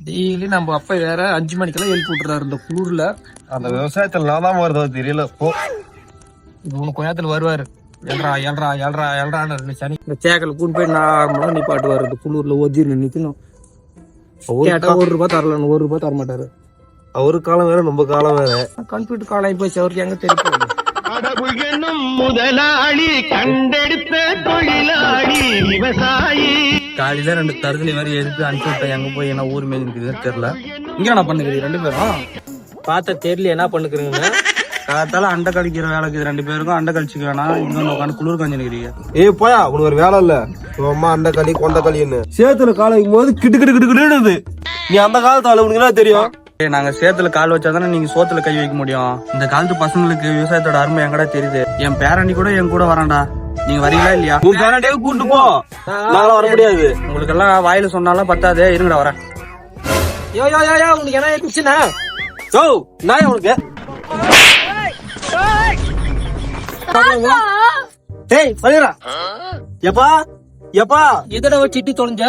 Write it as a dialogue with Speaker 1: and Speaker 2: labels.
Speaker 1: Daily நம்ம அப்பா வேற 5 மணிக்கெல்லாம் எழுப்பி விட்டுறாரு இந்த குளிர்ல.
Speaker 2: அந்த விவசாயத்துல நான் தான் வருதோ தெரியல.
Speaker 1: இது உனக்கு கொஞ்சத்துல வருவாரு. ஏழ்றான்னு சனி இந்த சேக்கல கூண்டு போய் நார்மலா நீ பாட்டு வருது குளிர்ல ஒதிர்னு நிக்கணும். கேட்டா ₹1 தரலன்னு ₹1 தர மாட்டாரு.
Speaker 2: அவரு காலம் வேற நம்ம காலம் வேற.
Speaker 1: கம்ப்யூட்டர் காலம் ஆகி போச்சு. அவருக்கு எங்க தெரியும்
Speaker 3: முதலாளி கண்டெடுத்த தொழிலாளி விவசாயி.
Speaker 1: காலையில 2 தருதலை வேற எதுக்கு அனுப்பி விட்டேன். எங்க போய் என்ன ஊர் மேல இருக்குதுன்னு தெரியல. இங்க என்ன பண்ணுக்கிறீங்க 2 பேரும்? பார்த்தா தெரியல என்ன பண்ணுக்கிறீங்கன்னு. காத்தால அண்டை கழிக்கிற வேலைக்கு 2 பேருக்கும் அண்டை கழிச்சுக்க வேணாம். இங்க உட்காந்து குளிர் கஞ்சி நிக்கிறீங்க.
Speaker 2: ஏய் போயா, உனக்கு ஒரு வேலை இல்ல. அம்மா அண்டை களி கொண்ட களின்னு சேத்துல கால வைக்கும் போது கிட்டு கிட்டு கிட்டு கிட்டுது. நீ அந்த காலத்தால உனக்கு என்ன தெரியும்?
Speaker 1: நாங்க சேத்துல கால் வச்சாதானே நீங்க சோத்துல கை வைக்க முடியும். இந்த காலத்து பசங்களுக்கு விவசாயத்தோட அருமை எங்கடா தெரியுது. என் பேரணி கூட என் கூட வரான்டா. நீங்க வரீங்களா இல்லையா?
Speaker 2: உன் பேரண்டியே கூட்டு போ. நாங்கள வர முடியாது.
Speaker 1: உங்களுக்கு எல்லாம் வாயில சொன்னாலும் பத்தாதே. இருங்கடா வரேன். யோ யோ யோ உங்களுக்கு என்ன ஏத்துச்சுனா?
Speaker 2: ஓ நான் உனக்கு டேய் பையரா. எப்பா எப்பா
Speaker 1: இதட வச்சிட்டு தொலைஞ்ச